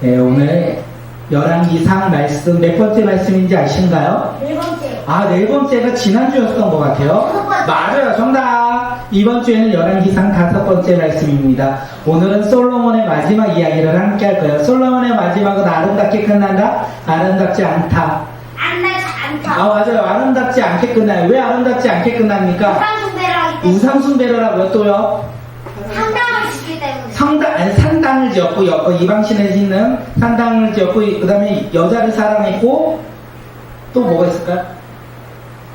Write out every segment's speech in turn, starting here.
네, 오늘 열왕기상 말씀 몇 번째 말씀인지 아신가요? 네 번째요. 아, 네 번째가 지난주였던 것 같아요. 다섯 번째. 맞아요, 정답. 이번 주에는 열왕기상 다섯 번째 말씀입니다. 오늘은 솔로몬의 마지막 이야기를 함께 할 거예요. 솔로몬의 마지막은 아름답게 끝난다? 아름답지 않다. 안나지 않다. 아, 맞아요. 아름답지 않게 끝나요. 왜 아름답지 않게 끝납니까? 우상숭배를 하기 때문에. 우상숭배라고요. 또요? 상당을 지기 때문에. 산당을 지었고, 이방신을 짓는 산당을 지었고, 그 다음에 여자를 사랑했고, 또 뭐가 있을까요?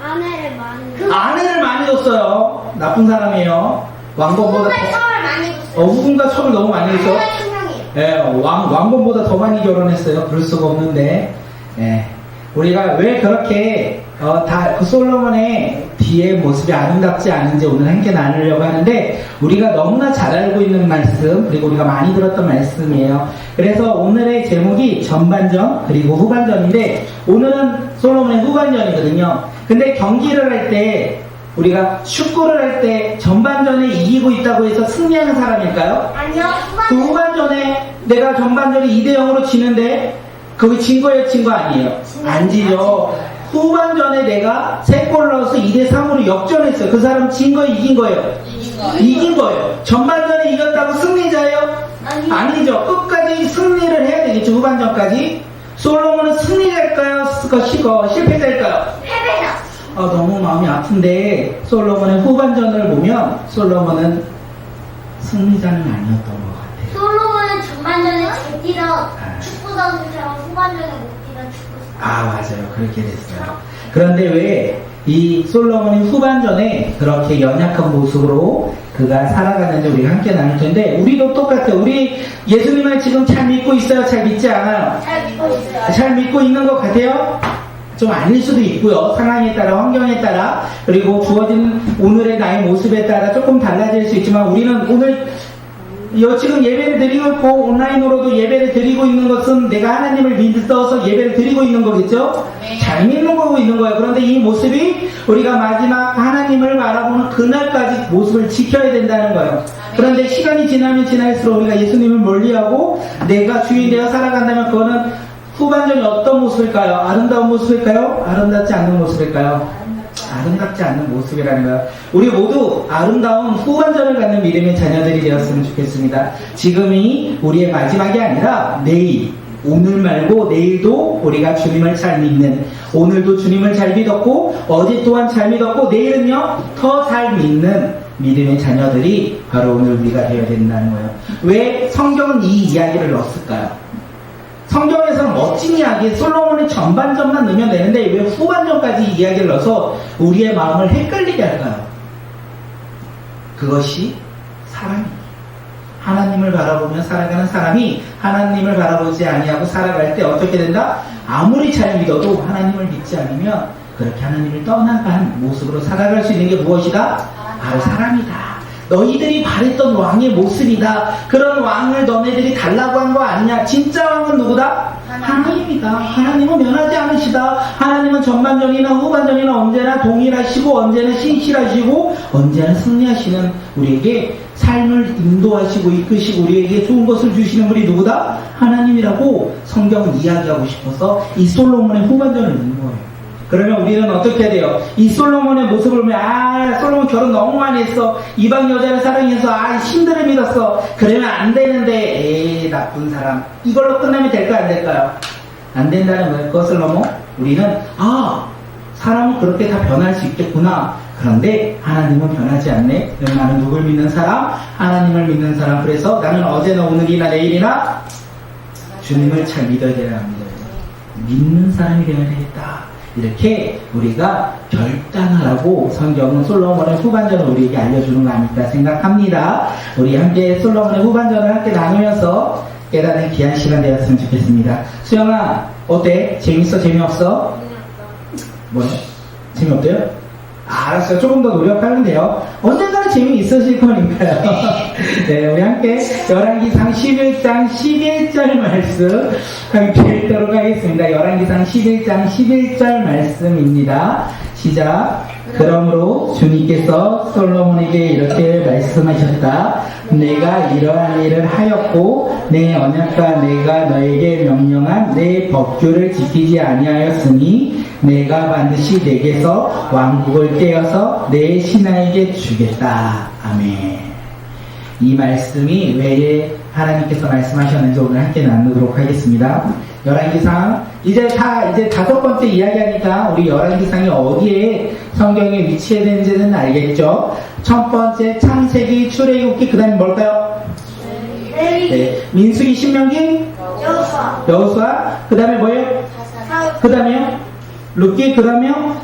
아내를 많이. 아내를 많이 줬어요. 나쁜 사람이에요. 왕건보다 후배 더, 처음을 많이 줬어요. 후군과 첩을 너무 많이 줬어. 아내가 충명이에요. 예, 왕건보다 더 많이 결혼했어요. 그럴 수가 없는데, 예. 우리가 왜 그렇게, 그 솔로몬의 뒤의 모습이 아름답지 않은지 오늘 함께 나누려고 하는데, 우리가 너무나 잘 알고 있는 말씀, 그리고 우리가 많이 들었던 말씀이에요. 그래서 오늘의 제목이 전반전, 그리고 후반전인데, 오늘은 솔로몬의 후반전이거든요. 근데 경기를 할 때, 우리가 축구를 할 때 전반전에 이기고 있다고 해서 승리하는 사람일까요? 아니요. 그 후반전에 내가 전반전에 2대0으로 지는데 그게 진 거예요? 진 거 아니에요? 안 지죠. 후반전에 내가 3골 넣어서 2대3으로 역전했어요. 그 사람 진 거예요? 이긴 거예요? 이긴 거예요. 전반전에 이겼다고 승리자예요? 아니죠. 끝까지 승리를 해야 되겠죠. 후반전까지. 솔로몬은 승리자일까요? 실패자일까요? 패배자. 너무 마음이 아픈데 솔로몬의 후반전을 보면 솔로몬은 승리자는 아니었던 것 같아요. 솔로몬은 전반전에 잘 뛰던 축구 선수처럼 후반전에 못 뛰던 축구 선수. 아, 맞아요. 그렇게 됐어요. 그런데 왜 이 솔로몬이 후반전에 그렇게 연약한 모습으로 그가 살아가는지 우리가 함께 나눌 텐데, 우리도 똑같아요. 우리 예수님을 지금 잘 믿고 있어요? 잘 믿지 않아요? 잘 믿고 있어요. 잘 믿고 있는 것 같아요? 좀 아닐 수도 있고요. 상황에 따라, 환경에 따라, 그리고 주어진 오늘의 나의 모습에 따라 조금 달라질 수 있지만, 우리는 오늘 지금 예배를 드리고 있고 온라인으로도 예배를 드리고 있는 것은 내가 하나님을 믿어서 예배를 드리고 있는 거겠죠? 잘 믿는 거고 있는 거예요. 그런데 이 모습이 우리가 마지막 하나님을 바라보는 그날까지 모습을 지켜야 된다는 거예요. 그런데 시간이 지나면 지날수록 우리가 예수님을 멀리하고 내가 주인 되어 살아간다면 그거는 후반전이 어떤 모습일까요? 아름다운 모습일까요? 아름답지 않는 모습일까요? 아름답지 않는 모습이라는 거예요. 우리 모두 아름다운 후반전을 갖는 믿음의 자녀들이 되었으면 좋겠습니다. 지금이 우리의 마지막이 아니라 내일, 오늘 말고 내일도 우리가 주님을 잘 믿는, 오늘도 주님을 잘 믿었고 어제 또한 잘 믿었고 내일은요 더 잘 믿는 믿음의 자녀들이 바로 오늘 우리가 되어야 된다는 거예요. 왜 성경은 이 이야기를 넣었을까요? 성경에서는 멋진 이야기, 솔로몬의 전반전만 넣으면 되는데 왜 후반전까지 이야기를 넣어서 우리의 마음을 헷갈리게 할까요? 그것이 사람이에요. 하나님을 바라보며 살아가는 사람이 하나님을 바라보지 아니하고 살아갈 때 어떻게 된다? 아무리 잘 믿어도 하나님을 믿지 않으면 그렇게 하나님을 떠나간 모습으로 살아갈 수 있는 게 무엇이다? 바로 사람이다. 너희들이 바랬던 왕의 모습이다. 그런 왕을 너네들이 달라고 한 거 아니냐? 진짜 왕은 누구다? 하나님이다. 하나님은 변하지 않으시다. 하나님은 전반전이나 후반전이나 언제나 동일하시고 언제나 신실하시고 언제나 승리하시는, 우리에게 삶을 인도하시고 이끄시고 우리에게 좋은 것을 주시는 분이 누구다? 하나님이라고 성경은 이야기하고 싶어서 이 솔로몬의 후반전을 넣는 거예요. 그러면 우리는 어떻게 해야 돼요? 이 솔로몬의 모습을 보면 솔로몬 결혼 너무 많이 했어, 이방 여자를 사랑해서 신들을 믿었어, 그러면 안 되는데 에이 나쁜 사람, 이걸로 끝나면 될까요? 안 될까요? 안 된다는 거예요. 그것을 넘어 우리는 사람은 그렇게 다 변할 수 있겠구나. 그런데 하나님은 변하지 않네. 그럼 나는 누굴 믿는 사람? 하나님을 믿는 사람. 그래서 나는 어제나 오늘이나 내일이나 주님을 잘 믿어야 합니다. 믿는 사람이 되어야 되겠다. 이렇게 우리가 결단하라고 성경은 솔로몬의 후반전을 우리에게 알려주는 거 아닐까 생각합니다. 우리 함께 솔로몬의 후반전을 함께 나누면서 깨닫는 귀한 시간 되었으면 좋겠습니다. 수영아, 어때? 재밌어? 재미없어? 뭐야? 재미없대요? 알았어요. 조금 더 노력하면 돼요. 언젠가는 재미있으실 거니까요. 네, 우리 함께 열왕기상 11장 11절 말씀 함께 읽도록 하겠습니다. 열왕기상 11장 11절 말씀입니다. 시작. 그러므로 주님께서 솔로몬에게 이렇게 말씀하셨다. 내가 이러한 일을 하였고 내 언약과 내가 너에게 명령한 내 법규를 지키지 아니하였으니 내가 반드시 내게서 왕국을 떼어서 내 신하에게 주겠다. 아멘. 이 말씀이 왜 하나님께서 말씀하셨는지 오늘 함께 나누도록 하겠습니다. 열왕기상 이제 다섯 번째 이야기하니까 우리 열왕기상이 어디에 성경에 위치해야 되는지는 알겠죠? 첫 번째 창세기, 출애굽기, 그 다음에 뭘까요? 네, 민수기, 신명기, 여호수아, 그 다음에 뭐예요? 그 다음에요? 룻기, 그 다음에요?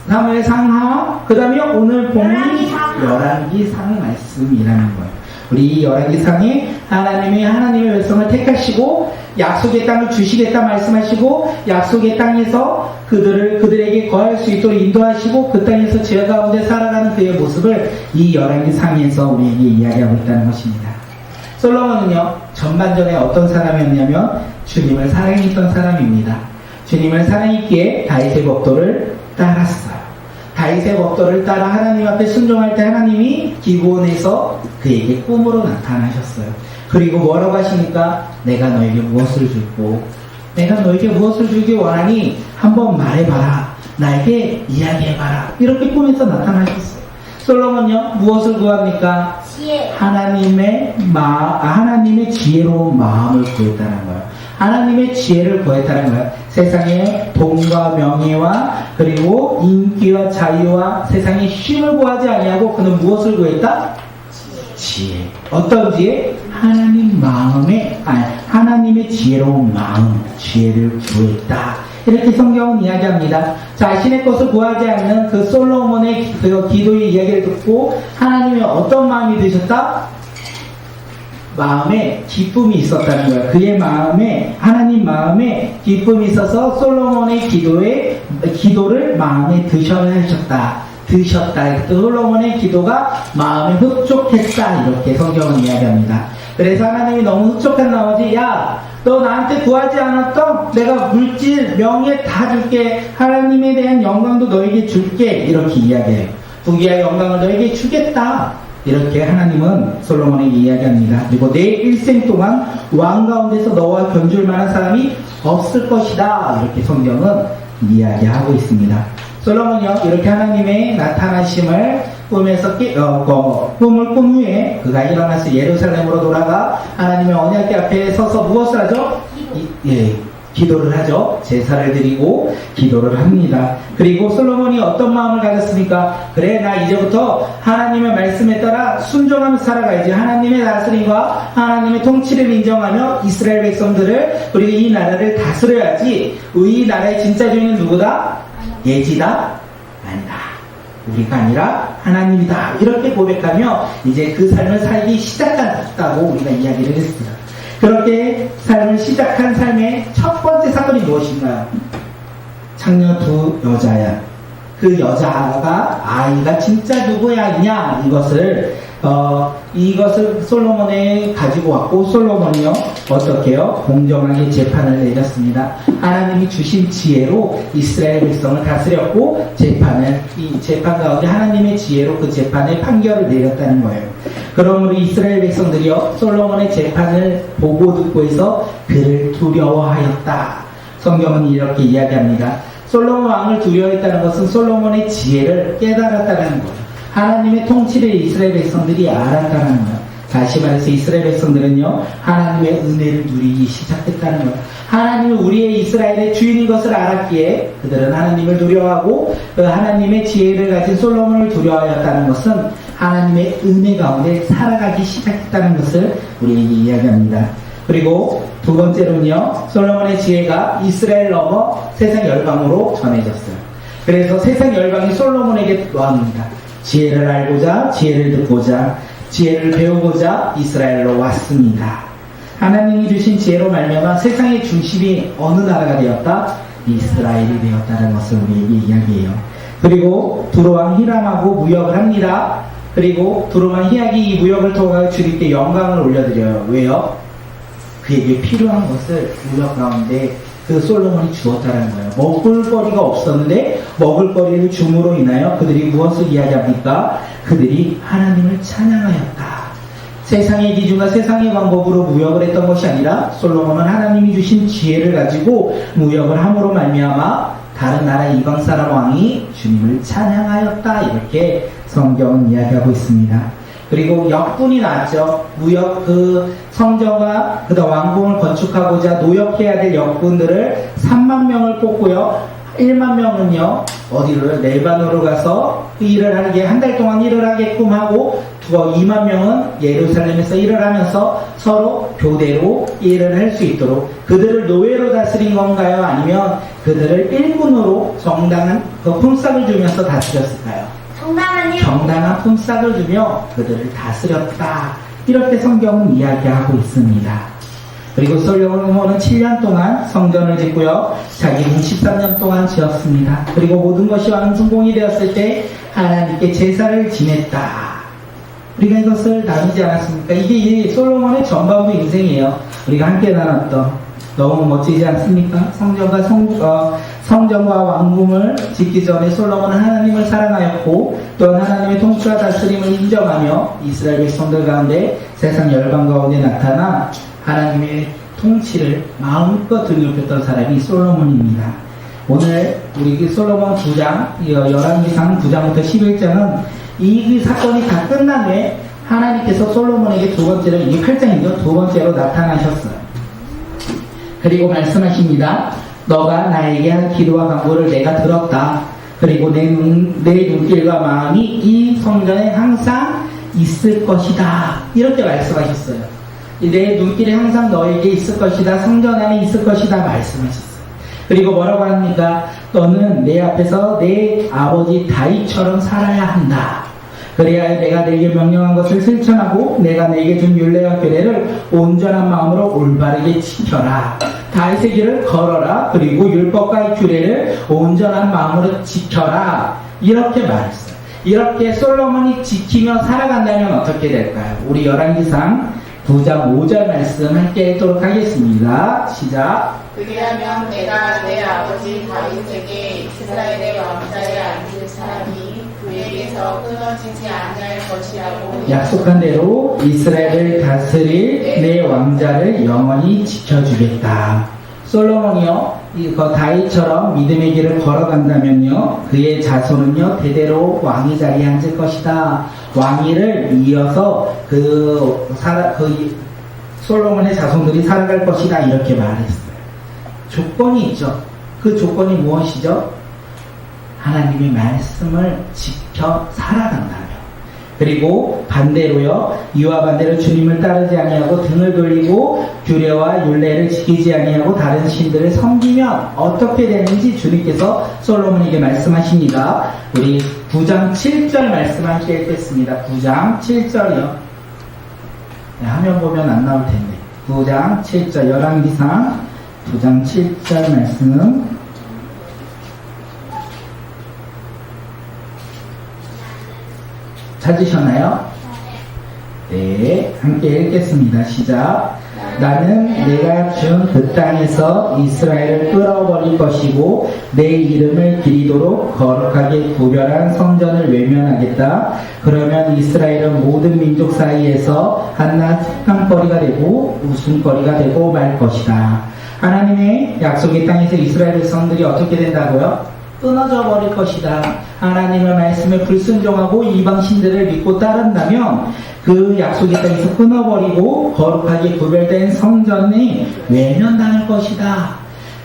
사무엘 상하, 그 다음에 오늘 본문이 열왕기상 말씀이라는 거예요. 우리 열왕기상에 하나님의 백성을 택하시고 약속의 땅을 주시겠다 말씀하시고 약속의 땅에서 그들에게 거할 수 있도록 인도하시고 그 땅에서 죄 가운데 살아가는 그의 모습을 이 열왕기상에서 우리에게 이야기하고 있다는 것입니다. 솔로몬은요 전반전에 어떤 사람이었냐면 주님을 사랑했던 사람입니다. 주님을 사랑했기에 다윗의 법도를 따랐어요. 다윗의 법도를 따라 하나님 앞에 순종할 때 하나님이 기브온에서 그에게 꿈으로 나타나셨어요. 그리고 뭐라고 하시니까 내가 너에게 무엇을 줄고 내가 너에게 무엇을 주기 원하니 한번 말해봐라. 나에게 이야기해봐라. 이렇게 꿈에서 나타나셨어요. 솔로몬요 무엇을 구합니까? 지혜. 하나님의 지혜로운 마음을 구했다는 거예요. 하나님의 지혜를 구했다는 거예요. 세상에 돈과 명예와 그리고 인기와 자유와 세상의 쉼을 구하지 아니하고 그는 무엇을 구했다? 지혜. 어떤 지혜? 하나님의 지혜로운 마음, 지혜를 구했다. 이렇게 성경은 이야기합니다. 자신의 것을 구하지 않는 그 솔로몬의 그 기도의 이야기를 듣고 하나님의 어떤 마음이 드셨다? 마음에 기쁨이 있었다는 거예요. 그의 마음에 하나님 마음에 기쁨이 있어서 솔로몬의 기도를 마음에 드셨다. 솔로몬의 기도가 마음에 흡족했다. 이렇게 성경은 이야기합니다. 그래서 하나님이 너무 흡족한 나머지 너 나한테 구하지 않았던 내가 물질, 명예 다 줄게. 하나님에 대한 영광도 너에게 줄게. 이렇게 이야기해요. 부귀와 영광을 너에게 주겠다. 이렇게 하나님은 솔로몬에게 이야기합니다. 그리고 내 일생 동안 왕 가운데서 너와 견줄 만한 사람이 없을 것이다. 이렇게 성경은 이야기하고 있습니다. 솔로몬이요 이렇게 하나님의 나타나심을 꿈에서 꿈을 꾼 후에 그가 일어나서 예루살렘으로 돌아가 하나님의 언약궤 앞에 서서 무엇을 하죠? 기도를 하죠. 제사를 드리고 기도를 합니다. 그리고 솔로몬이 어떤 마음을 가졌습니까? 그래 나 이제부터 하나님의 말씀에 따라 순종하면서 살아가야지. 하나님의 다스림과 하나님의 통치를 인정하며 이스라엘 백성들을 그리고 이 나라를 다스려야지. 이 나라의 진짜 주인은 누구다? 예지다? 아니다. 우리가 아니라 하나님이다. 이렇게 고백하며 이제 그 삶을 살기 시작했다고 우리가 이야기를 했습니다. 그렇게 삶을 시작한 삶의 첫 번째 사건이 무엇인가요? 창녀 두 여자야. 그 여자가 아이가 진짜 누구야 이냐 이것을 솔로몬에 가지고 왔고 솔로몬이요 어떻게요? 공정하게 재판을 내렸습니다. 하나님이 주신 지혜로 이스라엘 백성을 다스렸고 이 재판 가운데 하나님의 지혜로 그 재판의 판결을 내렸다는 거예요. 그러므로 이스라엘 백성들이요 솔로몬의 재판을 보고 듣고 해서 그를 두려워하였다. 성경은 이렇게 이야기합니다. 솔로몬 왕을 두려워했다는 것은 솔로몬의 지혜를 깨달았다는 거예요. 하나님의 통치를 이스라엘 백성들이 알았다는 거예요. 다시 말해서 이스라엘 백성들은요 하나님의 은혜를 누리기 시작했다는 거예요. 하나님은 우리의 이스라엘의 주인인 것을 알았기에 그들은 하나님을 두려워하고 그 하나님의 지혜를 가진 솔로몬을 두려워하였다는 것은 하나님의 은혜 가운데 살아가기 시작했다는 것을 우리에게 이야기합니다. 그리고 두 번째로는요 솔로몬의 지혜가 이스라엘 넘어 세상 열방으로 전해졌어요. 그래서 세상 열방이 솔로몬에게 왔습니다. 지혜를 알고자 지혜를 듣고자 지혜를 배우고자 이스라엘로 왔습니다. 하나님이 주신 지혜로 말미암아 세상의 중심이 어느 나라가 되었다? 이스라엘이 되었다는 것을 우리에게 이야기해요. 그리고 두로왕 히람하고 무역을 합니다. 그리고 두로왕 히약이 이 무역을 통해 주님께 영광을 올려드려요. 왜요? 그에게 필요한 것을 무역 가운데 그 솔로몬이 주었다는 거예요. 먹을 거리가 없었는데 먹을거리를 줌으로 인하여 그들이 무엇을 이야기합니까? 그들이 하나님을 찬양하였다. 세상의 기준과 세상의 방법으로 무역을 했던 것이 아니라 솔로몬은 하나님이 주신 지혜를 가지고 무역을 함으로 말미암아 다른 나라 이방 사람 왕이 주님을 찬양하였다. 이렇게 성경은 이야기하고 있습니다. 그리고 역군이 나왔죠. 무역 성전과 그다음 왕궁을 건축하고자 노역해야 될 역군들을 3만 명을 뽑고요. 1만 명은요, 어디를 레바논으로 가서 그 일을 하게, 한 달 동안 일을 하게끔 하고, 2만 명은 예루살렘에서 일을 하면서 서로 교대로 일을 할 수 있도록 그들을 노예로 다스린 건가요? 아니면 그들을 일꾼으로 정당한 그 품삯을 주면서 다스렸을까요? 정당한 품삯을 주며 그들을 다스렸다. 이렇게 성경은 이야기하고 있습니다. 그리고 솔로몬은 7년 동안 성전을 짓고요. 자기 군 13년 동안 지었습니다. 그리고 모든 것이 완성공이 되었을 때 하나님께 제사를 지냈다. 우리가 이것을 나누지 않았습니까? 이게 솔로몬의 전반부 인생이에요. 우리가 함께 나눴던 너무 멋지지 않습니까? 성전과 왕궁을 짓기 전에 솔로몬은 하나님을 사랑하였고 또한 하나님의 통치와 다스림을 인정하며 이스라엘 백성들 가운데 세상 열방 가운데 나타나 하나님의 통치를 마음껏 등용했던 사람이 솔로몬입니다. 오늘 우리 솔로몬 9장, 열왕기상 9장부터 11장은 이 사건이 다 끝난 후에 하나님께서 솔로몬에게 두 번째로, 이게 8장이죠. 두 번째로 나타나셨어요. 그리고 말씀하십니다. 너가 나에게 한 기도와 간구를 내가 들었다. 그리고 내 눈길과 마음이 이 성전에 항상 있을 것이다. 이렇게 말씀하셨어요. 내 눈길이 항상 너에게 있을 것이다. 성전 안에 있을 것이다. 말씀하셨어요. 그리고 뭐라고 합니까? 너는 내 앞에서 내 아버지 다윗처럼 살아야 한다. 그래야 내가 내게 명령한 것을 실천하고 내가 내게 준 율례와 규례를 온전한 마음으로 올바르게 지켜라. 다윗의 길을 걸어라. 그리고 율법과 규례를 온전한 마음으로 지켜라. 이렇게 말했어요. 이렇게 솔로몬이 지키며 살아간다면 어떻게 될까요? 우리 열왕기상 9장 5절 말씀 함께 읽도록 하겠습니다. 시작. 그리하면 내가 내 아버지 다윗에게 이스라엘의 왕자에 앉을 사람이 그에게서 끊어지지 아니할 것이라고 약속한 대로 이스라엘을 다스릴 내 왕자를 영원히 지켜주겠다. 솔로몬이요, 다윗처럼 믿음의 길을 걸어간다면요, 그의 자손은요 대대로 왕위 자리에 앉을 것이다. 왕위를 이어서 솔로몬의 자손들이 살아갈 것이다. 이렇게 말했어요. 조건이 있죠. 그 조건이 무엇이죠? 하나님의 말씀을 지켜 살아간다면. 그리고 반대로요, 이와 반대로 주님을 따르지 아니하고 등을 돌리고 규례와 율례를 지키지 아니하고 다른 신들을 섬기면 어떻게 되는지 주님께서 솔로몬에게 말씀하십니다. 우리 9장 7절 말씀 함께 읽겠습니다. 9장 7절이요. 네, 화면 보면 안 나올 텐데. 9장 7절 열왕기상 9장 7절 말씀. 찾으셨나요? 네, 함께 읽겠습니다. 시작. 나는 내가 준 그 땅에서 이스라엘을 끌어버릴 것이고 내 이름을 기리도록 거룩하게 구별한 성전을 외면하겠다. 그러면 이스라엘은 모든 민족 사이에서 한낱 흑강거리가 되고 웃음거리가 되고 말 것이다. 하나님의 약속의 땅에서 이스라엘 백성들이 어떻게 된다고요? 끊어져 버릴 것이다. 하나님의 말씀에 불순종하고 이방신들을 믿고 따른다면 그 약속의 땅에서 끊어버리고 거룩하게 구별된 성전이 외면당할 것이다.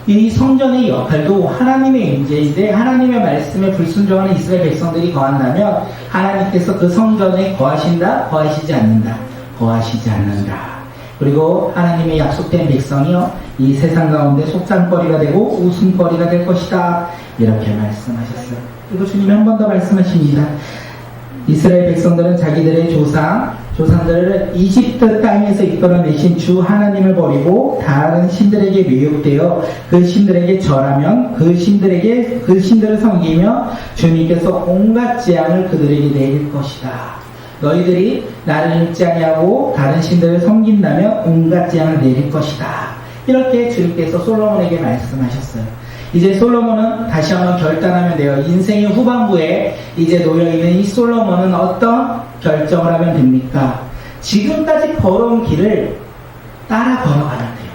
이 성전의 역할도 하나님의 임재인데 하나님의 말씀에 불순종하는 이스라엘 백성들이 거한다면 하나님께서 그 성전에 거하신다? 거하시지 않는다? 거하시지 않는다. 그리고 하나님의 약속된 백성이요, 이 세상 가운데 속상거리가 되고 웃음거리가 될 것이다. 이렇게 말씀하셨어요. 그리고 주님이 한 번 더 말씀하십니다. 이스라엘 백성들은 자기들의 조상들을 이집트 땅에서 이끌어내신 주 하나님을 버리고 다른 신들에게 미혹되어 그 신들에게 절하면 그 신들을 섬기며 주님께서 온갖 재앙을 그들에게 내릴 것이다. 너희들이 나를 믿지 아니하고 다른 신들을 섬긴다면 온갖 재앙을 내릴 것이다. 이렇게 주님께서 솔로몬에게 말씀하셨어요. 이제 솔로몬은 다시 한번 결단하면 돼요. 인생의 후반부에 이제 놓여있는 이 솔로몬은 어떤 결정을 하면 됩니까? 지금까지 걸어온 길을 따라 걸어가면 돼요.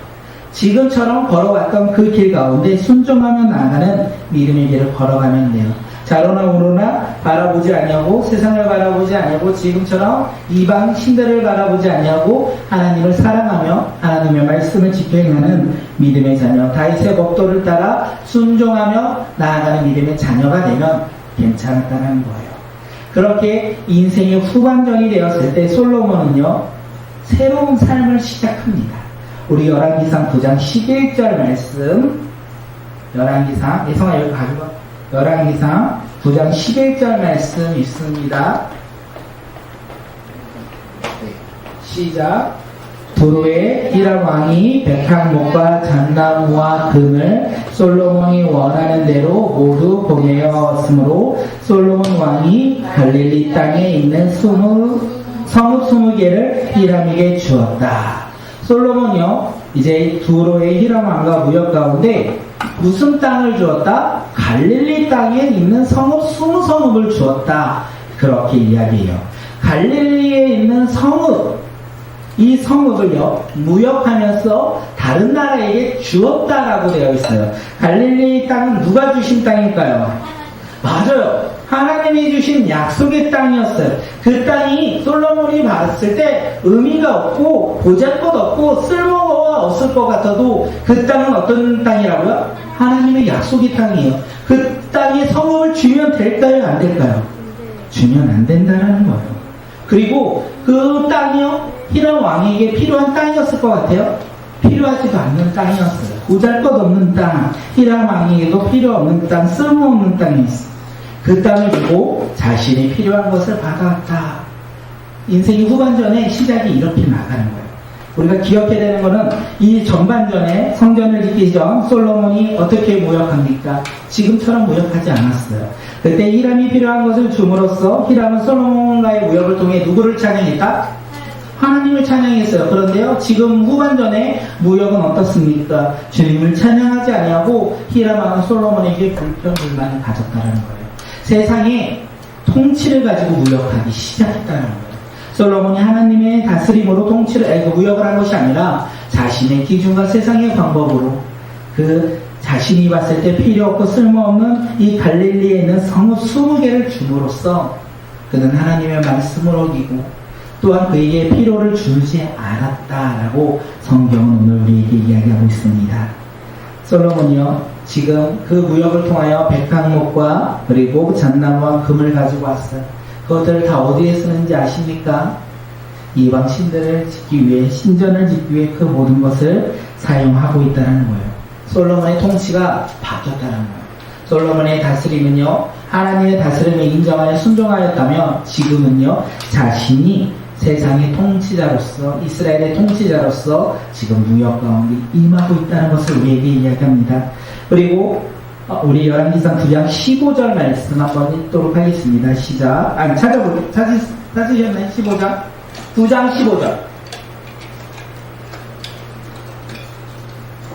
지금처럼 걸어왔던 그 길 가운데 순종하며 나아가는 믿음의 길을 걸어가면 돼요. 자로나 우로나 바라보지 아니하고 세상을 바라보지 아니하고 지금처럼 이방 신들을 바라보지 아니하고 하나님을 사랑하며 하나님의 말씀을 지켜 행하는 믿음의 자녀, 다윗의 법도를 따라 순종하며 나아가는 믿음의 자녀가 되면 괜찮았다는 거예요. 그렇게 인생의 후반전이 되었을 때 솔로몬은요 새로운 삶을 시작합니다. 우리 열왕기상 9장 11절 말씀, 열왕기상, 예성아 여기 가져가. 열왕기상 9장 11절 말씀 있습니다. 시작. 두로의 히람 왕이 백향목과 잣나무와 금을 솔로몬이 원하는 대로 모두 보내었으므로 솔로몬 왕이 갈릴리 땅에 있는 성읍 20개를 히람에게 주었다. 솔로몬이요 이제 두로의 히람 왕과 무역 가운데 무슨 땅을 주었다? 갈릴리 땅에 있는 성읍 20성읍을 주었다. 그렇게 이야기해요. 갈릴리에 있는 성읍, 이 성읍을요 무역하면서 다른 나라에게 주었다라고 되어 있어요. 갈릴리 땅은 누가 주신 땅일까요? 맞아요. 하나님이 주신 약속의 땅이었어요. 그 땅이 솔로몬이 봤을 때 의미가 없고 보잘것 없고 쓸모가 없을 것 같아도 그 땅은 어떤 땅이라고요? 하나님의 약속의 땅이에요. 그 땅에 성읍을 주면 될까요? 안 될까요? 주면 안 된다는 거예요. 그리고 그 땅이요 히람 왕에게 필요한 땅이었을 것 같아요? 필요하지도 않는 땅이었어요. 보잘것 없는 땅, 히람 왕에게도 필요 없는 땅, 쓸모없는 땅이었어요. 그 땅을 주고 자신이 필요한 것을 받아왔다. 인생의 후반전에 시작이 이렇게 나가는 거예요. 우리가 기억해야 되는 것은 이 전반전에 성전을 짓기 전 솔로몬이 어떻게 무역합니까? 지금처럼 무역하지 않았어요. 그때 히람이 필요한 것을 줌으로써 히람은 솔로몬과의 무역을 통해 누구를 찬양했다? 하나님을 찬양했어요. 그런데요 지금 후반전에 무역은 어떻습니까? 주님을 찬양하지 아니하고 히람 왕은 솔로몬에게 불평불만을 가졌다는 거예요. 세상에 통치를 가지고 무역하기 시작했다는 거예요. 솔로몬이 하나님의 다스림으로 무역을 한 것이 아니라 자신의 기준과 세상의 방법으로 그 자신이 봤을 때 필요 없고 쓸모없는 이 갈릴리에 있는 성읍 20개를 줌으로써 그는 하나님의 말씀을 어기고 또한 그에게 필요를 주지 않았다라고 성경은 오늘 우리에게 이야기하고 있습니다. 솔로몬이요 지금 그 무역을 통하여 백향목과 그리고 잣나무와 금을 가지고 왔어요. 그것들을 다 어디에 쓰는지 아십니까? 이방 신들을 짓기 위해 신전을 짓기 위해 그 모든 것을 사용하고 있다는 거예요. 솔로몬의 통치가 바뀌었다는 거예요. 솔로몬의 다스림은요 하나님의 다스림을 인정하여 순종하였다면 지금은요 자신이 세상의 통치자로서 이스라엘의 통치자로서 지금 무역 가운데 임하고 있다는 것을 우리에게 이야기합니다. 그리고 우리 열왕기상 9장 15절 말씀 한번 읽도록 하겠습니다. 시작. 찾으셨나요? 15장? 9장 15절.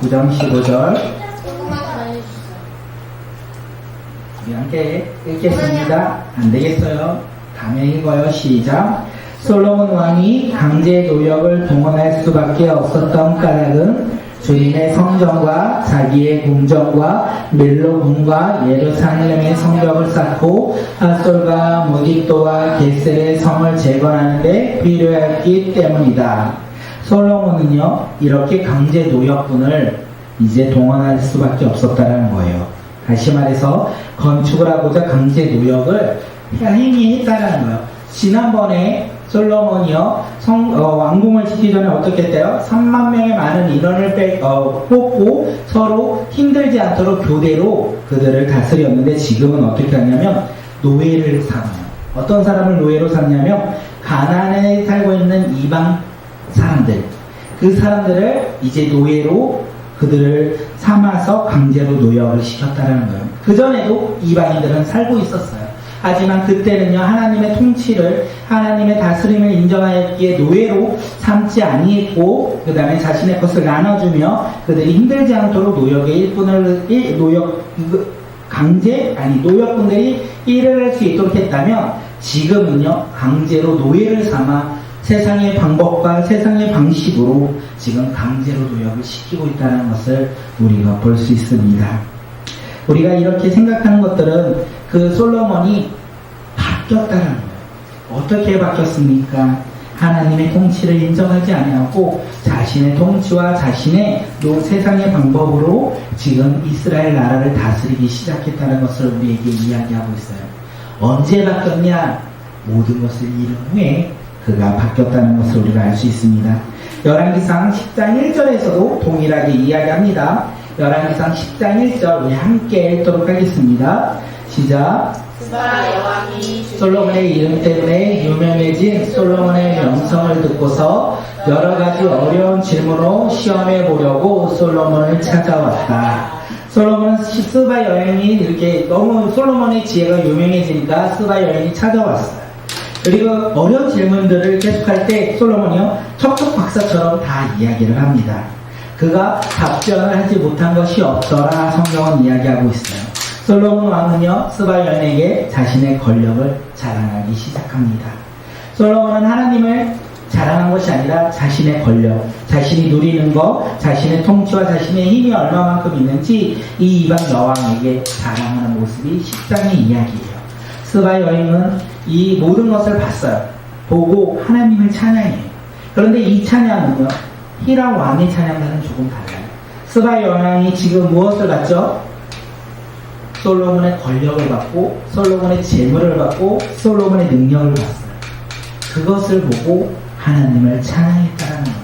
9장 15절. 우리 함께 읽겠습니다. 안 되겠어요. 다음에 읽어요. 시작. 솔로몬 왕이 강제 노역을 동원할 수밖에 없었던 까닭은 주님의 성전과 자기의 궁전과 밀로궁과 예루살렘의 성벽을 쌓고 핫솔과 무디또와 게셀의 성을 재건하는 데 필요했기 때문이다. 솔로몬은요 이렇게 강제 노역군을 이제 동원할 수밖에 없었다는 거예요. 다시 말해서 건축을 하고자 강제 노역을 행위했다는 거예요. 지난번에 솔로몬이요 왕궁을 짓기 전에 어떻게 했대요? 3만 명의 많은 인원을 뽑고 서로 힘들지 않도록 교대로 그들을 다스렸는데 지금은 어떻게 하냐면 노예를 삼아요. 어떤 사람을 노예로 삼냐면 가나안에 살고 있는 이방 사람들, 그 사람들을 이제 노예로 그들을 삼아서 강제로 노역을 시켰다는 거예요. 그전에도 이방인들은 살고 있었어요. 하지만 그때는요, 하나님의 통치를, 하나님의 다스림을 인정하였기에 노예로 삼지 아니했고, 그 다음에 자신의 것을 나눠주며 그들이 힘들지 않도록 노역분들이 일을 할 수 있도록 했다면, 지금은요, 강제로 노예를 삼아 세상의 방법과 세상의 방식으로 지금 강제로 노역을 시키고 있다는 것을 우리가 볼 수 있습니다. 우리가 이렇게 생각하는 것들은 그 솔로몬이 바뀌었다는 거예요. 어떻게 바뀌었습니까? 하나님의 통치를 인정하지 아니하고 자신의 통치와 자신의 세상의 방법으로 지금 이스라엘 나라를 다스리기 시작했다는 것을 우리에게 이야기하고 있어요. 언제 바뀌었냐? 모든 것을 잃은 후에 그가 바뀌었다는 것을 우리가 알 수 있습니다. 열왕기상 10장 1절에서도 동일하게 이야기합니다. 열왕기상 10장 1절 우리 함께 읽도록 하겠습니다. 시작. 스바 여왕이 솔로몬의 이름 때문에 유명해진 솔로몬의 명성을 듣고서 여러 가지 어려운 질문으로 시험해 보려고 솔로몬을 찾아왔다. 솔로몬은 스바 여행이 이렇게 너무 솔로몬의 지혜가 유명해지니까 스바 여행이 찾아왔어요. 그리고 어려운 질문들을 계속할 때 솔로몬이요, 척척 박사처럼 다 이야기를 합니다. 그가 답변을 하지 못한 것이 없더라 성경은 이야기하고 있어요. 솔로몬 왕은요, 스바 여인에게 자신의 권력을 자랑하기 시작합니다. 솔로몬은 하나님을 자랑한 것이 아니라 자신의 권력, 자신이 누리는 것, 자신의 통치와 자신의 힘이 얼마만큼 있는지 이 이방 여왕에게 자랑하는 모습이 10장의 이야기예요. 스바 여인은 이 모든 것을 봤어요. 보고 하나님을 찬양해요. 그런데 이 찬양은요, 히람 왕의 찬양과는 조금 달라요. 스바 여왕이 지금 무엇을 받죠? 솔로몬의 권력을 받고, 솔로몬의 재물을 받고, 솔로몬의 능력을 받았어요. 그것을 보고 하나님을 찬양했다는 거예요.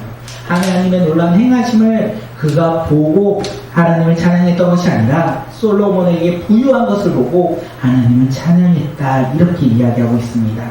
하나님의 놀라운 행하심을 그가 보고 하나님을 찬양했던 것이 아니라 솔로몬에게 부유한 것을 보고 하나님을 찬양했다, 이렇게 이야기하고 있습니다.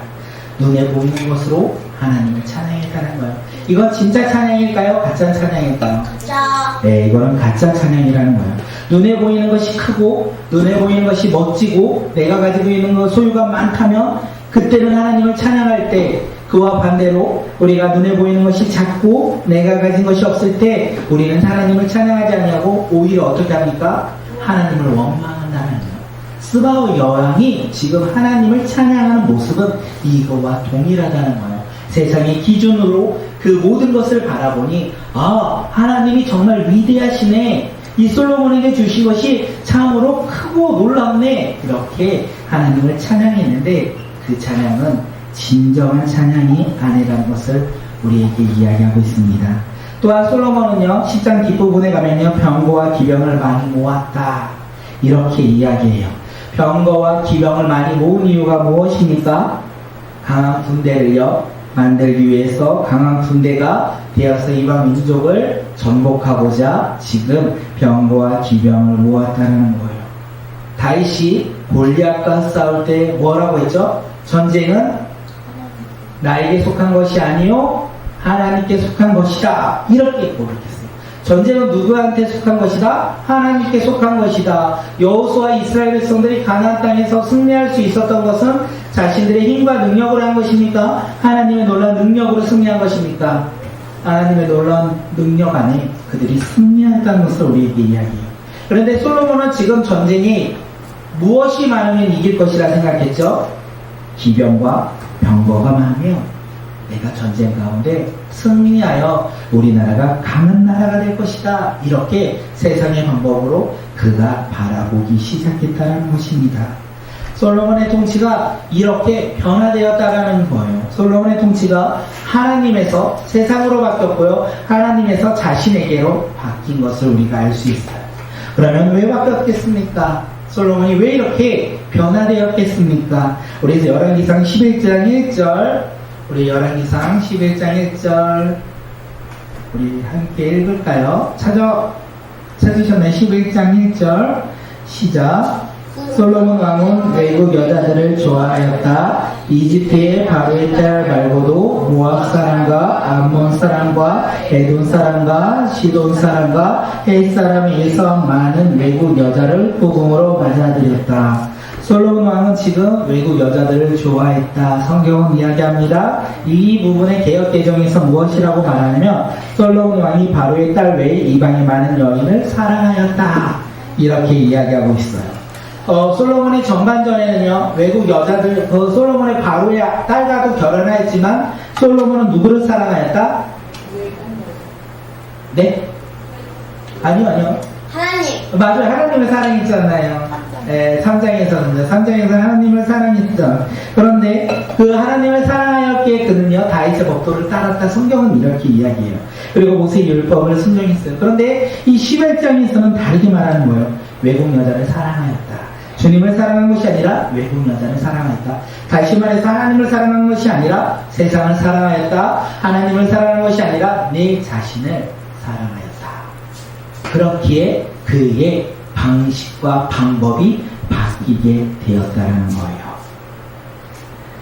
눈에 보이는 것으로 하나님을 찬양했다는 거예요. 이건 진짜 찬양일까요? 가짜 찬양일까요? 자, 네, 이거는 가짜 찬양이라는 거예요. 눈에 보이는 것이 크고 눈에 보이는 것이 멋지고 내가 가지고 있는 것 소유가 많다면 그때는 하나님을 찬양할 때, 그와 반대로 우리가 눈에 보이는 것이 작고 내가 가진 것이 없을 때 우리는 하나님을 찬양하지 아니하고 오히려 어떻게 합니까? 하나님을 원망한다는 거예요. 스바 여왕이 지금 하나님을 찬양하는 모습은 이거와 동일하다는 거예요. 세상의 기준으로 그 모든 것을 바라보니, 아, 하나님이 정말 위대하시네, 이 솔로몬에게 주신 것이 참으로 크고 놀랍네, 이렇게 하나님을 찬양했는데 그 찬양은 진정한 찬양이 아니라는 것을 우리에게 이야기하고 있습니다. 또한 솔로몬은요, 10장 뒷부분에 가면요, 병거와 기병을 많이 모았다, 이렇게 이야기해요. 병거와 기병을 많이 모은 이유가 무엇입니까? 강한 군대를요 만들기 위해서, 강한 군대가 되어서 이방 민족을 정복하고자 지금 병거와 기병을 모았다는 거예요. 다윗이 골리앗과 싸울 때 뭐라고 했죠? 전쟁은 나에게 속한 것이 아니요 하나님께 속한 것이다, 이렇게 고백했어요. 전쟁은 누구한테 속한 것이다? 하나님께 속한 것이다. 여호수아 이스라엘 백성들이 가나안 땅에서 승리할 수 있었던 것은 자신들의 힘과 능력으로 한 것입니까? 하나님의 놀라운 능력으로 승리한 것입니까? 하나님의 놀라운 능력 안에 그들이 승리한다는 것을 우리에게 이야기해요. 그런데 솔로몬은 지금 전쟁이 무엇이 많으면 이길 것이라 생각했죠? 기병과 병거가 많으면 내가 전쟁 가운데 승리하여 우리나라가 강한 나라가 될 것이다, 이렇게 세상의 방법으로 그가 바라보기 시작했다는 것입니다. 솔로몬의 통치가 이렇게 변화되었다라는 거예요. 솔로몬의 통치가 하나님에서 세상으로 바뀌었고요, 하나님에서 자신에게로 바뀐 것을 우리가 알 수 있어요. 그러면 왜 바뀌었겠습니까? 솔로몬이 왜 이렇게 변화되었겠습니까? 우리 열왕기상 11장 1절, 우리 열왕기상 11장 1절 우리 함께 읽을까요? 찾으셨나요? 11장 1절 시작. 솔로몬 왕은 외국 여자들을 좋아하였다. 이집트의 바로의 딸 말고도 모압 사람과 암몬 사람과 에돔 사람과 시돈 사람과 헷 사람에게서 많은 외국 여자를 후궁으로 맞아들였다. 솔로몬 왕은 지금 외국 여자들을 좋아했다. 성경은 이야기합니다. 이 부분의 개역개정에서 무엇이라고 말하냐면 솔로몬 왕이 바로의 딸 외에 이방의 많은 여인을 사랑하였다. 이렇게 이야기하고 있어요. 솔로몬의 전반전에는요, 외국 여자들, 솔로몬의 바로의 딸과도 결혼하였지만 솔로몬은 누구를 사랑하였다? 네? 아니요. 하나님. 맞아요. 하나님을 사랑했잖아요. 3장에서는요. 3장에서 하나님을 사랑했죠. 그런데 그 하나님을 사랑하였기에 그는요, 다윗의 법도를 따랐다. 성경은 이렇게 이야기해요. 그리고 모세의 율법을 순종했어요. 그런데 이 11장에서는 다르게 말하는 거예요. 외국 여자를 사랑하였다. 주님을 사랑한 것이 아니라 외국 여자를 사랑하였다. 다시 말해서 하나님을 사랑한 것이 아니라 세상을 사랑하였다. 하나님을 사랑한 것이 아니라 내 자신을 사랑하였다. 그렇기에 그의 방식과 방법이 바뀌게 되었다는 거예요.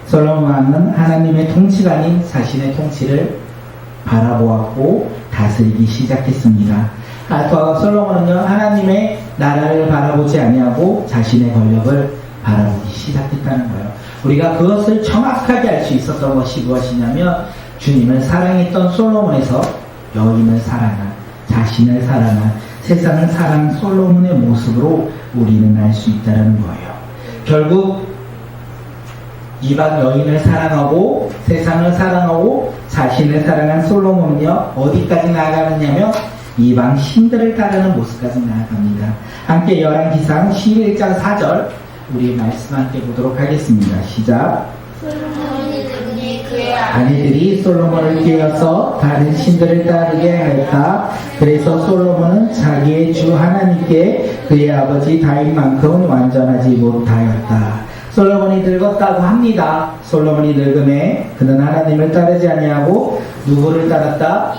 솔로몬 왕은 하나님의 통치가 아닌 자신의 통치를 바라보았고 다스리기 시작했습니다. 솔로몬은요, 하나님의 나라를 바라보지 아니하고 자신의 권력을 바라보기 시작했다는 거예요. 우리가 그것을 정확하게 알 수 있었던 것이 무엇이냐면 주님을 사랑했던 솔로몬에서 여인을 사랑한, 자신을 사랑한, 세상을 사랑한 솔로몬의 모습으로 우리는 알 수 있다는 거예요. 결국 이방 여인을 사랑하고 세상을 사랑하고 자신을 사랑한 솔로몬은요, 어디까지 나아가느냐면 이방 신들을 따르는 모습까지 나아갑니다. 함께 열왕기상 11장 4절 우리 말씀 함께 보도록 하겠습니다. 시작. 아내들이 솔로몬을 깨어서 다른 신들을 따르게 하였다. 그래서 솔로몬은 자기의 주 하나님께 그의 아버지 다윗만큼은 완전하지 못하였다. 솔로몬이 늙었다고 합니다. 솔로몬이 늙음에 그는 하나님을 따르지 아니하고 누구를 따랐다?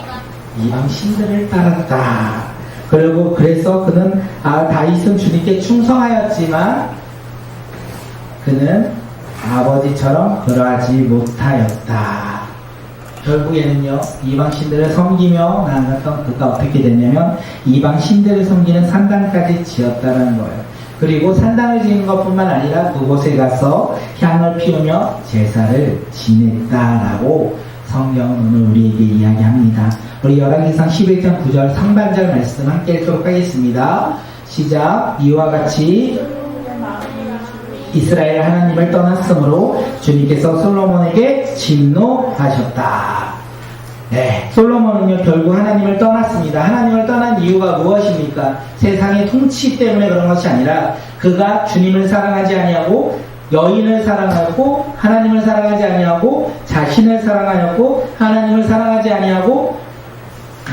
이방 신들을 따랐다. 그리고 그래서 그는 다윗은 주님께 충성하였지만 그는 아버지처럼 그러하지 못하였다. 결국에는요, 이방 신들을 섬기며 나아갔던 그가 어떻게 됐냐면 이방 신들을 섬기는 산당까지 지었다는 거예요. 그리고 산당을 지은 것뿐만 아니라 그곳에 가서 향을 피우며 제사를 지냈다라고 성경은 오늘 우리에게 이야기합니다. 우리 열왕기상 11장 9절 상반절 말씀 함께 읽도록 하겠습니다. 시작. 이와 같이 이스라엘 하나님을 떠났으므로 주님께서 솔로몬에게 진노하셨다. 네, 솔로몬은요, 결국 하나님을 떠났습니다. 하나님을 떠난 이유가 무엇입니까? 세상의 통치 때문에 그런 것이 아니라 그가 주님을 사랑하지 아니하고 여인을 사랑하고 하나님을 사랑하지 아니하고 자신을 사랑하였고 하나님을 사랑하지 아니하고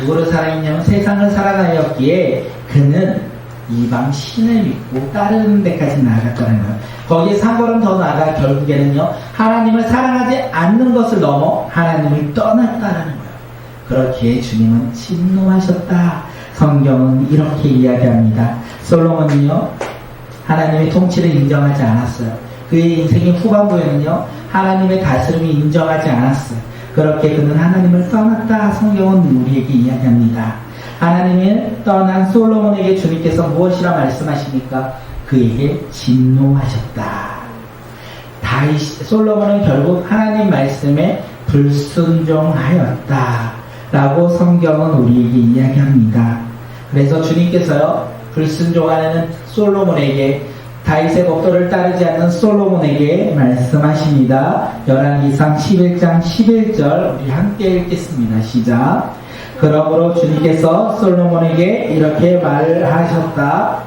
누구를 사랑했냐면 세상을 사랑하였기에 그는 이방 신을 믿고 따르는 데까지 나아갔다는 거예요. 거기에 한 걸음 더 나아가 결국에는요, 하나님을 사랑하지 않는 것을 넘어 하나님을 떠났다라는 거예요. 그렇기에 주님은 진노하셨다. 성경은 이렇게 이야기합니다. 솔로몬은요, 하나님의 통치를 인정하지 않았어요. 그의 인생의 후반부에는요, 하나님의 다스림이 인정하지 않았어요. 그렇게 그는 하나님을 떠났다. 성경은 우리에게 이야기합니다. 하나님을 떠난 솔로몬에게 주님께서 무엇이라 말씀하십니까? 그에게 진노하셨다. 솔로몬은 결국 하나님 말씀에 불순종하였다 라고 성경은 우리에게 이야기합니다. 그래서 주님께서요, 불순종하는 솔로몬에게, 다윗의 법도를 따르지 않는 솔로몬에게 말씀하십니다. 열왕기상 11장 11절 우리 함께 읽겠습니다. 시작. 그러므로 주님께서 솔로몬에게 이렇게 말하셨다.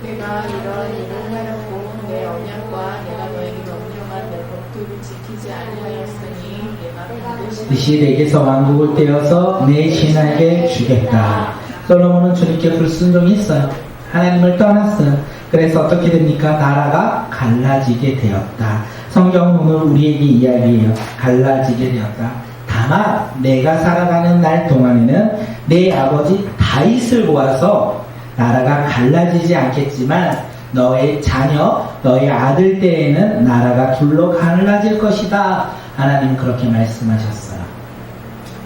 내가 이런 일을 하려고 내 언약과 내가 너에게 명령한 내 법도를 지키지 아니하였으니 내가 반드시 내게서 왕국을 떼어서 내 신하에게 주겠다. 솔로몬은 주님께 불순종했어요. 하나님을 떠났어요. 그래서 어떻게 됩니까? 나라가 갈라지게 되었다. 성경은 오늘 우리에게 이야기해요. 갈라지게 되었다. 다만 내가 살아가는 날 동안에는 내 아버지 다윗을 모아서 나라가 갈라지지 않겠지만 너의 자녀, 너의 아들 때에는 나라가 둘로 갈라질 것이다. 하나님 그렇게 말씀하셨어요.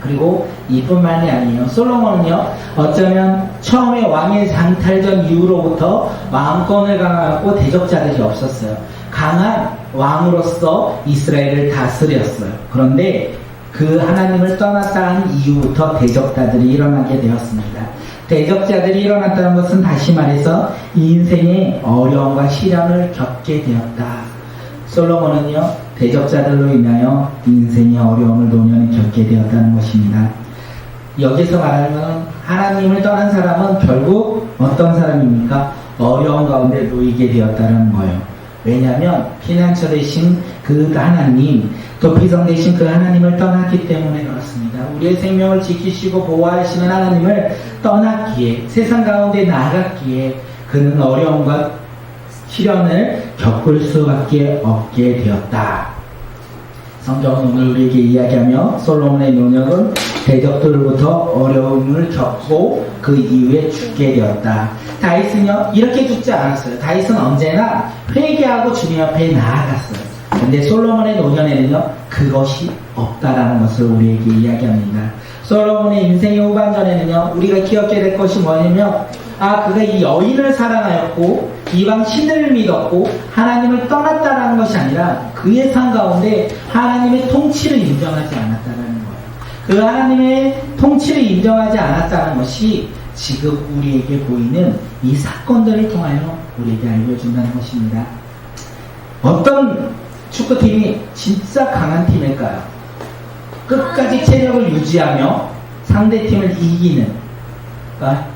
그리고 이뿐만이 아니에요. 솔로몬은요, 어쩌면 처음에 왕의 장탈전 이후로부터 왕권을 강화하고 대적자들이 없었어요. 강한 왕으로서 이스라엘을 다스렸어요. 그런데 그 하나님을 떠났다 한 이후부터 대적자들이 일어나게 되었습니다. 대적자들이 일어났다는 것은 다시 말해서 인생의 어려움과 시련을 겪게 되었다. 솔로몬은요, 대적자들로 인하여 인생의 어려움을 노년에 겪게 되었다는 것입니다. 여기서 말하는 하나님을 떠난 사람은 결국 어떤 사람입니까? 어려움 가운데 놓이게 되었다는 거예요. 왜냐하면 피난처 되신 그 하나님, 또 피성 되신 그 하나님을 떠났기 때문에 그렇습니다. 우리의 생명을 지키시고 보호하시는 하나님을 떠났기에, 세상 가운데 나갔기에 그는 어려움과 시련을 겪을 수밖에 없게 되었다. 성경은 오늘 우리에게 이야기하며 솔로몬의 노력은 대적들로부터 어려움을 겪고 그 이후에 죽게 되었다. 다윗은요, 이렇게 죽지 않았어요. 다윗은 언제나 회개하고 주님 앞에 나아갔어요. 근데 솔로몬의 노년에는요, 그것이 없다라는 것을 우리에게 이야기합니다. 솔로몬의 인생의 후반전에는요, 우리가 기억해야 될 것이 뭐냐면, 그가 이 여인을 사랑하였고 이방 신을 믿었고 하나님을 떠났다라는 것이 아니라 그의 삶 가운데 하나님의 통치를 인정하지 않았다는 거예요. 그 하나님의 통치를 인정하지 않았다는 것이 지금 우리에게 보이는 이 사건들을 통하여 우리에게 알려준다는 것입니다. 어떤 축구팀이 진짜 강한 팀일까요? 끝까지 체력을 유지하며 상대팀을 이기는,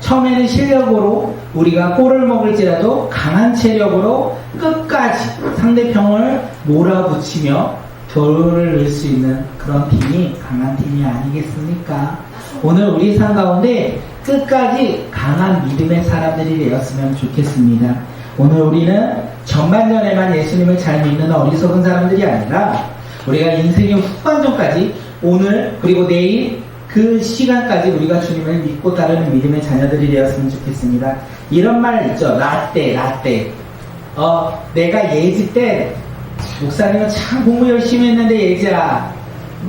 처음에는 실력으로 우리가 골을 먹을지라도 강한 체력으로 끝까지 상대편을 몰아붙이며 골을 넣을 수 있는 그런 팀이 강한 팀이 아니겠습니까? 오늘 우리 삶 가운데 끝까지 강한 믿음의 사람들이 되었으면 좋겠습니다. 오늘 우리는 전반전에만 예수님을 잘 믿는 어리석은 사람들이 아니라 우리가 인생의 후반전까지 오늘 그리고 내일 그 시간까지 우리가 주님을 믿고 따르는 믿음의 자녀들이 되었으면 좋겠습니다. 이런 말 있죠. 라떼. 내가 예지 때 목사님은 참 공부 열심히 했는데 예지야,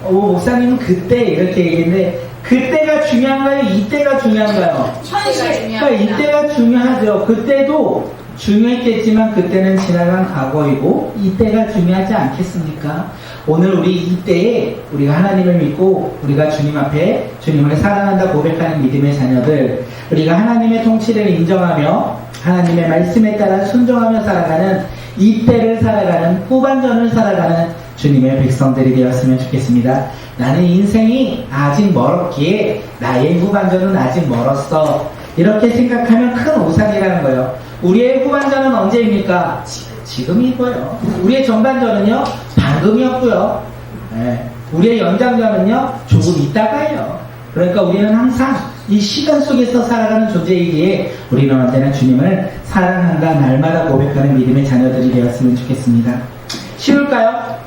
목사님은 그때 이렇게 얘기했는데 그때가 중요한가요? 이때가 중요한가요? 그러니까 이때가 중요하죠. 그때도 중요했겠지만 그때는 지나간 과거이고 이때가 중요하지 않겠습니까? 오늘 우리 이때에 우리가 하나님을 믿고 우리가 주님 앞에 주님을 사랑한다 고백하는 믿음의 자녀들, 우리가 하나님의 통치를 인정하며 하나님의 말씀에 따라 순종하며 살아가는 이때를 살아가는 후반전을 살아가는 주님의 백성들이 되었으면 좋겠습니다. 나는 인생이 아직 멀었기에 나의 후반전은 아직 멀었어, 이렇게 생각하면 큰 오산이라는 거예요. 우리의 후반전은 언제입니까? 지금이고요. 우리의 전반전은요, 방금이었고요. 우리의 연장전은요, 조금 있다가요. 그러니까 우리는 항상 이 시간 속에서 살아가는 존재이기에 우리는 언제나 주님을 사랑한다 날마다 고백하는 믿음의 자녀들이 되었으면 좋겠습니다. 쉬울까요?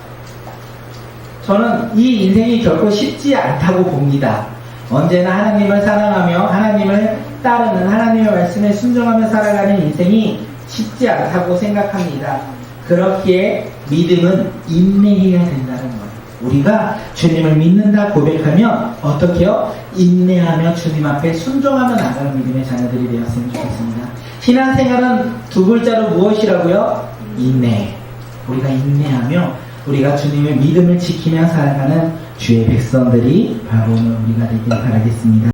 저는 이 인생이 결코 쉽지 않다고 봅니다. 언제나 하나님을 사랑하며 하나님을 따르는 하나님의 말씀에 순종하며 살아가는 인생이 쉽지 않다고 생각합니다. 그렇기에 믿음은 인내해야 된다는 거예요. 우리가 주님을 믿는다 고백하면 어떻게요? 인내하며 주님 앞에 순종하며 나가는 믿음의 자녀들이 되었으면 좋겠습니다. 신앙생활은 두 글자로 무엇이라고요? 인내. 우리가 인내하며 우리가 주님의 믿음을 지키며 살아가는 주의 백성들이 바로 오늘 우리가 되길 바라겠습니다.